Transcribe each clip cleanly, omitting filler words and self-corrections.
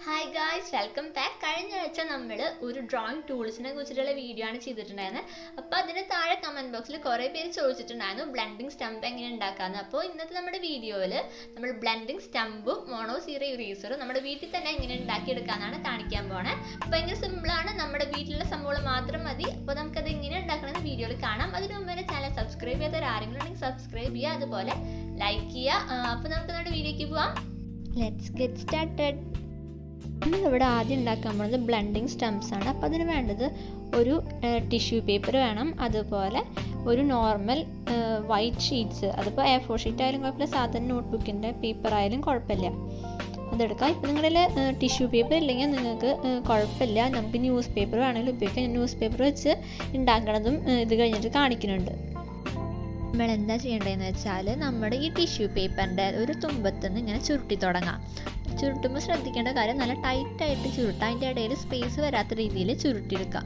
Hi guys, welcome back. കഴിഞ്ഞ ആഴ്ച നമ്മൾ ഒരു ഡ്രോയിങ് ടൂൾസിനെ കുറിച്ചിട്ടുള്ള വീഡിയോ ആണ് ചെയ്തിട്ടുണ്ടായിരുന്നത്. അപ്പോൾ അതിന് താഴെ കമൻറ്റ് ബോക്സിൽ കുറേ പേര് ചോദിച്ചിട്ടുണ്ടായിരുന്നു ബ്ലെൻഡിങ് സ്റ്റംപ് എങ്ങനെ ഉണ്ടാക്കാമെന്ന്. അപ്പോൾ ഇന്നത്തെ നമ്മുടെ വീഡിയോയിൽ നമ്മൾ ബ്ലെൻഡിങ് സ്റ്റംപും മോണോ സീറോ ഇറേസറും നമ്മുടെ വീട്ടിൽ തന്നെ എങ്ങനെ ഉണ്ടാക്കിയെടുക്കാമെന്നാണ് കാണിക്കാൻ പോണേ. ഭയങ്കര സിമ്പിളാണ്, നമ്മുടെ വീട്ടിലുള്ള സംഭവങ്ങൾ മാത്രം മതി. അപ്പോൾ നമുക്കത് എങ്ങനെ ഉണ്ടാക്കണമെന്ന് വീഡിയോയിൽ കാണാം. അതിന് മുമ്പ് തന്നെ ചാനൽ സബ്സ്ക്രൈബ് ചെയ്തവർ ആരെങ്കിലും ഉണ്ടെങ്കിൽ സബ്സ്ക്രൈബ് ചെയ്യുക, അതുപോലെ ലൈക്ക് ചെയ്യുക. അപ്പോൾ നമുക്ക് നമ്മുടെ വീഡിയോയ്ക്ക് പോവാം. Let's get started. നമ്മളിവിടെ ആദ്യം ഉണ്ടാക്കാൻ പോകുന്നത് ബ്ലെൻഡിങ് സ്റ്റംപ്സ് ആണ്. അപ്പോൾ അതിന് വേണ്ടത് ഒരു ടിഷ്യൂ പേപ്പർ വേണം, അതുപോലെ ഒരു നോർമൽ വൈറ്റ് ഷീറ്റ്സ്, അതിപ്പോൾ A4 ഷീറ്റ് ആയാലും കുഴപ്പമില്ല, സാധാരണ നോട്ട്ബുക്കിൻ്റെ പേപ്പർ ആയാലും കുഴപ്പമില്ല, അതെടുക്കാം. ഇപ്പോൾ നിങ്ങളുടെ ടിഷ്യൂ പേപ്പർ ഇല്ലെങ്കിൽ നിങ്ങൾക്ക് കുഴപ്പമില്ല, നമുക്ക് ന്യൂസ് പേപ്പർ വേണമെങ്കിൽ ഉപയോഗിക്കാം. ന്യൂസ് പേപ്പർ വെച്ച് ഉണ്ടാക്കണതും ഇത് കഴിഞ്ഞിട്ട് കാണിക്കുന്നുണ്ട്. നമ്മൾ എന്താ ചെയ്യേണ്ടതെന്ന് വെച്ചാൽ നമ്മുടെ ഈ ടിഷ്യൂ പേപ്പറിൻ്റെ ഒരു തുമ്പത്തുനിന്ന് ഇങ്ങനെ ചുരുട്ടി തുടങ്ങാം. ചുരുട്ടുമ്പോൾ ശ്രദ്ധിക്കേണ്ട കാര്യം നല്ല ടൈറ്റായിട്ട് ചുരുട്ടാം, അതിൻ്റെ ഇടയിൽ സ്പേസ് വരാത്ത രീതിയിൽ ചുരുട്ടിയെടുക്കാം.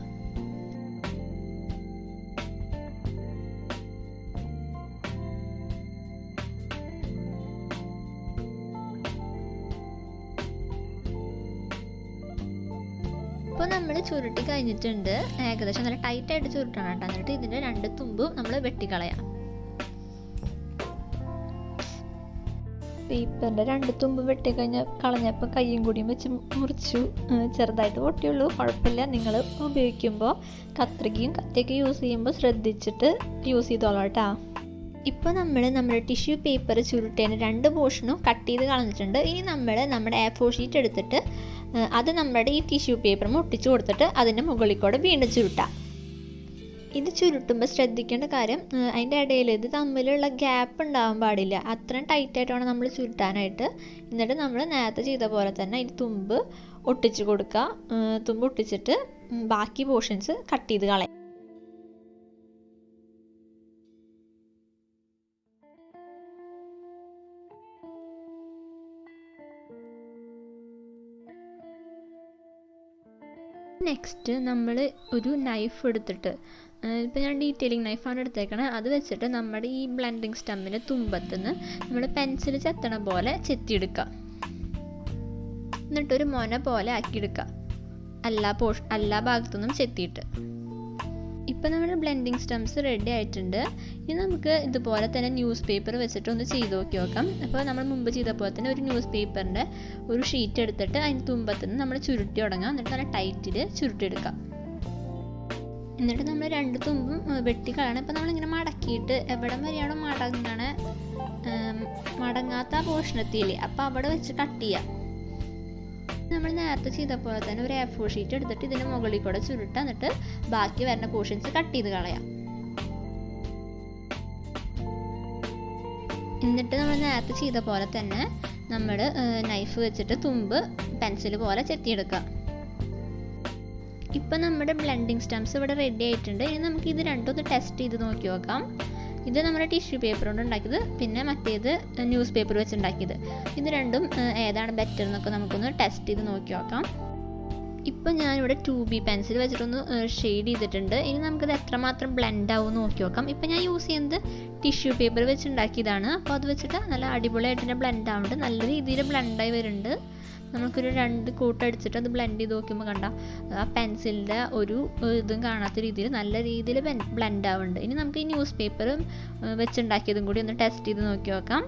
ഇപ്പോൾ നമ്മൾ ചുരുട്ടി കഴിഞ്ഞിട്ടുണ്ട്, ഏകദേശം നല്ല ടൈറ്റായിട്ട് ചുരുട്ടണം കേട്ടോ. എന്നിട്ട് ഇതിൻ്റെ രണ്ട് തുമ്പും നമ്മൾ വെട്ടിക്കളയാം. പേപ്പറിൻ്റെ രണ്ട് തുമ്പ് കളഞ്ഞപ്പോൾ കയ്യും കൂടിയും വെച്ച് മുറിച്ചു, ചെറുതായിട്ട് പൊട്ടിയുള്ളൂ, കുഴപ്പമില്ല. നിങ്ങൾ ഉപയോഗിക്കുമ്പോൾ കത്രികയും കത്തിയൊക്കെ യൂസ് ചെയ്യുമ്പോൾ ശ്രദ്ധിച്ചിട്ട് യൂസ് ചെയ്തോളാം കേട്ടോ. ഇപ്പോൾ നമ്മുടെ ടിഷ്യൂ പേപ്പർ ചുരുട്ടേന് രണ്ട് പോർഷനും കട്ട് ചെയ്ത് കളഞ്ഞിട്ടുണ്ട്. ഇനി നമ്മുടെ A4 ഷീറ്റ് എടുത്തിട്ട് അത് നമ്മുടെ ഈ ടിഷ്യൂ പേപ്പറും ഒട്ടിച്ചു കൊടുത്തിട്ട് അതിൻ്റെ മുകളിൽ കൂടെ വീണ്ടും ചുരുട്ടാം. ഇത് ചുരുട്ടുമ്പോൾ ശ്രദ്ധിക്കേണ്ട കാര്യം, അതിൻ്റെ ഇടയിൽ ഇത് തമ്മിലുള്ള ഗ്യാപ്പ് ഉണ്ടാവാൻ പാടില്ല, അത്രയും ടൈറ്റായിട്ട് വേണം നമ്മൾ ചുരുട്ടാനായിട്ട്. എന്നിട്ട് നമ്മൾ നേരത്തെ ചെയ്ത പോലെ തന്നെ ഈ തുമ്പ് ഒട്ടിച്ച് കൊടുക്കുക. തുമ്പ് ഒട്ടിച്ചിട്ട് ബാക്കി പോർഷൻസ് കട്ട് ചെയ്ത് കളയാം. നെക്സ്റ്റ് നമ്മൾ ഒരു നൈഫ് എടുത്തിട്ട്, ഇപ്പോൾ ഞാൻ ഡീറ്റെയിലിംഗ് നൈഫാണ് എടുത്തേക്കണത്, അത് വെച്ചിട്ട് നമ്മുടെ ഈ ബ്ലെൻഡിങ് സ്റ്റമ്മിൻ്റെ തുമ്പത്തുനിന്ന് നമ്മൾ പെൻസിൽ ചെത്തണ പോലെ ചെത്തിയെടുക്കുക. എന്നിട്ടൊരു മൊന പോലെ ആക്കിയെടുക്കുക, എല്ലാ ഭാഗത്തുനിന്നും ചെത്തിയിട്ട്. ഇപ്പോൾ നമ്മുടെ ബ്ലെൻഡിങ് സ്റ്റംപ്സ് റെഡി ആയിട്ടുണ്ട്. ഇനി നമുക്ക് ഇതുപോലെ തന്നെ ന്യൂസ് പേപ്പർ വെച്ചിട്ട് ഒന്ന് ചെയ്ത് നോക്കാം. അപ്പോൾ നമ്മൾ മുമ്പ് ചെയ്ത പോലെ തന്നെ ഒരു ന്യൂസ് പേപ്പറിൻ്റെ ഒരു ഷീറ്റ് എടുത്തിട്ട് അതിൻ്റെ തുമ്പത്തുനിന്ന് നമ്മൾ ചുരുട്ടി തുടങ്ങാം. എന്നിട്ട് നല്ല ടൈറ്റിൽ ചുരുട്ടിയെടുക്കാം. എന്നിട്ട് നമ്മൾ രണ്ട് തുമ്പും വെട്ടിക്കളയണം. ഇപ്പോൾ നമ്മളിങ്ങനെ മടക്കിയിട്ട് എവിടം വരെയാണോ മടങ്ങാത്ത പോർഷനെത്തിയില്ലേ, അപ്പോൾ അവിടെ വെച്ച് കട്ട് ചെയ്യാം. നമ്മൾ നേരത്തെ ചെയ്ത പോലെ തന്നെ ഒരു A4 ഷീറ്റ് എടുത്തിട്ട് ഇതിന് മുകളിൽ കൂടെ ചുരുട്ടാം. എന്നിട്ട് ബാക്കി വരുന്ന പോർഷൻസ് കട്ട് ചെയ്ത് കളയാം. എന്നിട്ട് നമ്മൾ നേരത്തെ ചെയ്ത പോലെ തന്നെ നമ്മൾ നൈഫ് വെച്ചിട്ട് തുമ്പ് പെൻസിൽ പോലെ ചെത്തിയെടുക്കുക. ഇപ്പം നമ്മുടെ ബ്ലെൻഡിങ് സ്റ്റംപ്സ് ഇവിടെ റെഡി ആയിട്ടുണ്ട്. ഇനി നമുക്ക് ഇത് രണ്ടും ഒന്ന് ടെസ്റ്റ് ചെയ്ത് നോക്കി നോക്കാം. ഇത് നമ്മുടെ ടിഷ്യൂ പേപ്പർ കൊണ്ട് ഉണ്ടാക്കിയത്, പിന്നെ മറ്റേത് ന്യൂസ് പേപ്പർ വെച്ച് ഉണ്ടാക്കിയത്. ഇത് രണ്ടും ഏതാണ് ബെറ്റർ എന്നൊക്കെ നമുക്കൊന്ന് ടെസ്റ്റ് ചെയ്ത് നോക്കി നോക്കാം. ഇപ്പം ഞാനിവിടെ 2B പെൻസിൽ വെച്ചിട്ടൊന്ന് ഷെയ്ഡ് ചെയ്തിട്ടുണ്ട്. ഇനി നമുക്കിത് എത്രമാത്രം ബ്ലെൻഡ് ആവും നോക്കി നോക്കാം. ഇപ്പം ഞാൻ യൂസ് ചെയ്യുന്നത് ടിഷ്യൂ പേപ്പർ വെച്ച് ഉണ്ടാക്കിയതാണ്. അപ്പോൾ അത് വെച്ചിട്ട് നല്ല അടിപൊളിയായിട്ട് തന്നെ ബ്ലെൻഡ് ആവുന്നുണ്ട്, നല്ല രീതിയിൽ ബ്ലെൻഡായി വരുന്നുണ്ട്. നമുക്കൊരു 2 കൂട്ടടിച്ചിട്ട് അത് ബ്ലെൻഡ് ചെയ്ത് നോക്കുമ്പോൾ കണ്ട ആ പെൻസിലിൻ്റെ ഒരു ഇതും കാണാത്ത രീതിയിൽ നല്ല രീതിയിൽ ബ്ലെൻഡ് ആവുന്നുണ്ട്. ഇനി നമുക്ക് ഈ ന്യൂസ് പേപ്പർ വെച്ചുണ്ടാക്കിയതും കൂടി ഒന്ന് ടെസ്റ്റ് ചെയ്ത് നോക്കി നോക്കാം.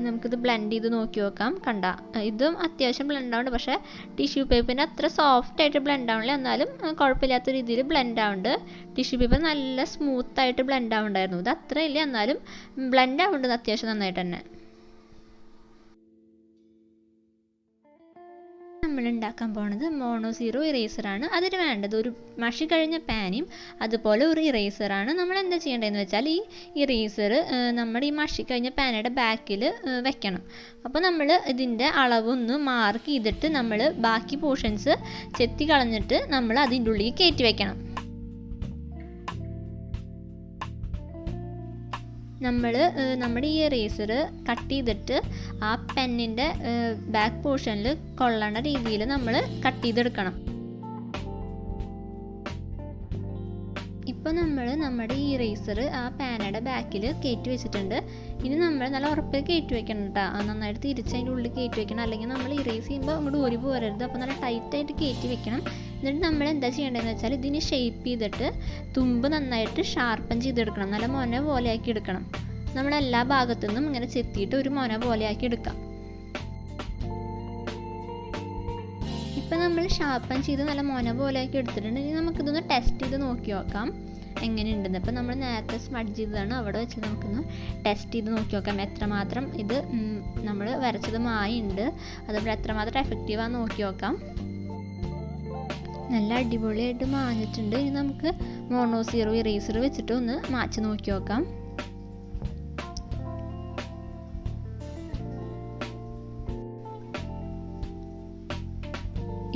നമുക്കിത് ബ്ലെൻഡ് ചെയ്ത് നോക്കി നോക്കാം. കണ്ട ഇതും അത്യാവശ്യം ബ്ലെൻഡ് ആവുന്നുണ്ട്, പക്ഷേ ടിഷ്യൂ പേപ്പറിന് അത്ര സോഫ്റ്റ് ആയിട്ട് ബ്ലെൻഡ് ആവണില്ല, എന്നാലും കുഴപ്പമില്ലാത്ത രീതിയിൽ ബ്ലെൻഡ് ആവുന്നുണ്ട്. ടിഷ്യൂ പേപ്പർ നല്ല സ്മൂത്തായിട്ട് ബ്ലെൻഡ് ആവുന്നുണ്ടായിരുന്നു, ഇത് അത്ര ഇല്ല, എന്നാലും ബ്ലെൻഡ് ആവുന്നുണ്ട് അത്യാവശ്യം നന്നായിട്ട് തന്നെ. നമ്മൾ ഉണ്ടാക്കാൻ പോണത് മോണോ സീറോ ഇറേസറാണ്. അതിന് വേണ്ടത് ഒരു മഷി കഴിഞ്ഞ പാനും അതുപോലെ ഒരു ഇറേസറാണ്. നമ്മൾ എന്താ ചെയ്യേണ്ടതെന്ന് വെച്ചാൽ ഈ ഇറേസർ നമ്മുടെ ഈ മഷി കഴിഞ്ഞ പാനയുടെ ബാക്കിൽ വെക്കണം. അപ്പോൾ നമ്മൾ ഇതിൻ്റെ അളവൊന്ന് മാർക്ക് ചെയ്തിട്ട് നമ്മൾ ബാക്കി പോർഷൻസ് ചെത്തി കളഞ്ഞിട്ട് നമ്മൾ അതിൻ്റെ ഉള്ളിൽ കയറ്റി വെക്കണം. നമ്മുടെ ഈ ഇറേസർ കട്ട് ചെയ്തിട്ട് ആ പെന്നിൻ്റെ ബാക്ക് പോർഷനിൽ കൊള്ളണ രീതിയിൽ നമ്മൾ കട്ട് ചെയ്തെടുക്കണം. ഇപ്പോൾ നമ്മൾ നമ്മുടെ ഈ ഇറേസർ ആ പാനയുടെ ബാക്കിൽ കയറ്റി വെച്ചിട്ടുണ്ട്. ഇനി നമ്മൾ നല്ല ഉറപ്പിൽ കയറ്റി വെക്കണം കേട്ടോ. നന്നായിട്ട് തിരിച്ച് അതിൻ്റെ ഉള്ളിൽ കയറ്റി വെക്കണം, അല്ലെങ്കിൽ നമ്മൾ ഇറേസ് ചെയ്യുമ്പോൾ അങ്ങോട്ട് ഊരി പോരരുത്. അപ്പോൾ നല്ല ടൈറ്റായിട്ട് കയറ്റി വെക്കണം. എന്നിട്ട് നമ്മൾ എന്താ ചെയ്യേണ്ടതെന്ന് വെച്ചാൽ ഇതിന് ഷേപ്പ് ചെയ്തിട്ട് തുമ്പ് നന്നായിട്ട് ഷാർപ്പൻ ചെയ്തെടുക്കണം. നല്ല മൊന പോലെയാക്കി എടുക്കണം. നമ്മളെല്ലാ ഭാഗത്തു നിന്നും ഇങ്ങനെ ചെത്തിയിട്ട് ഒരു മൊന പോലെയാക്കി എടുക്കാം. ഇപ്പം നമ്മൾ ഷാർപ്പൻ ചെയ്ത് നല്ല മൊന പോലെയാക്കി എടുത്തിട്ടുണ്ട്. ഇനി നമുക്കിതൊന്ന് ടെസ്റ്റ് ചെയ്ത് നോക്കി നോക്കാം എങ്ങനെയുണ്ടെന്ന്. അപ്പം നമ്മൾ നേരത്തെ സ്മഡ്ജ് ചെയ്തതാണ്, അവിടെ വെച്ച് നമുക്കൊന്ന് ടെസ്റ്റ് ചെയ്ത് നോക്കി നോക്കാം എത്രമാത്രം ഇത് നമ്മൾ വരച്ചത് മായുണ്ട്, അതുപോലെ എത്രമാത്രം എഫക്റ്റീവാന്ന് നോക്കി നോക്കാം. നല്ല അടിപൊളിയായിട്ട് മാഞ്ഞിട്ടുണ്ട്. ഇനി നമുക്ക് മോണോ സീറോ ഇറേസർ വെച്ചിട്ട് ഒന്ന് മാച്ച് നോക്കി നോക്കാം.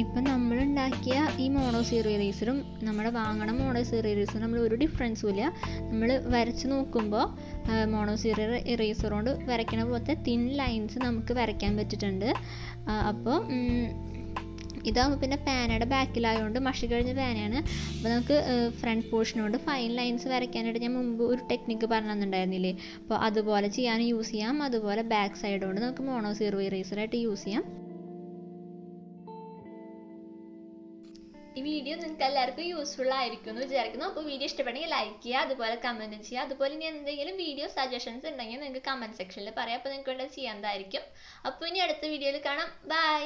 ഇപ്പം നമ്മളുണ്ടാക്കിയ ഈ മോണോ സീറോ ഇറേസറും നമ്മുടെ വാങ്ങണ മോണോ സീറോ ഇറേസറും നമ്മൾ ഒരു ഡിഫറൻസും ഇല്ല. നമ്മൾ വരച്ച് നോക്കുമ്പോൾ മോണോ സീറോ ഇറേസർ കൊണ്ട് വരയ്ക്കണ പോലത്തെ തിൻ ലൈൻസ് നമുക്ക് വരയ്ക്കാൻ പറ്റിയിട്ടുണ്ട്. അപ്പോൾ ഇതാകുമ്പോൾ പിന്നെ പാനയുടെ ബാക്കിലായതുകൊണ്ട് മഷി കഴിഞ്ഞ പാനയാണ്. അപ്പോൾ നമുക്ക് ഫ്രണ്ട് പോർഷനോട് ഫൈൻ ലൈൻസ് വരയ്ക്കാനായിട്ട് ഞാൻ മുമ്പ് ഒരു ടെക്നിക്ക് പറഞ്ഞു തന്നിട്ടുണ്ടായിരുന്നില്ലേ. അപ്പോൾ അതുപോലെ ചെയ്യാൻ യൂസ് ചെയ്യാം. അതുപോലെ ബാക്ക് സൈഡ് കൊണ്ട് നമുക്ക് മോണോ സീറോ ഇറേസറായിട്ട് യൂസ് ചെയ്യാം. ഈ വീഡിയോ നിങ്ങൾക്ക് എല്ലാവർക്കും യൂസ്ഫുൾ ആയിരിക്കും എന്ന് വിചാരിക്കുന്നു. അപ്പോൾ വീഡിയോ ഇഷ്ടപ്പെട്ടെങ്കിൽ ലൈക്ക് ചെയ്യുക, അതുപോലെ കമൻറ്റ് ചെയ്യുക. അതുപോലെ ഇനി എന്തെങ്കിലും വീഡിയോ സജഷൻസ് ഉണ്ടെങ്കിൽ നിങ്ങൾക്ക് കമൻറ്റ് സെക്ഷനിൽ പറയാം. അപ്പോൾ നിങ്ങൾക്ക് വേണ്ടി ചെയ്യാവുന്നതായിരിക്കും. അപ്പോൾ ഇനി അടുത്ത വീഡിയോയിൽ കാണാം. ബൈ.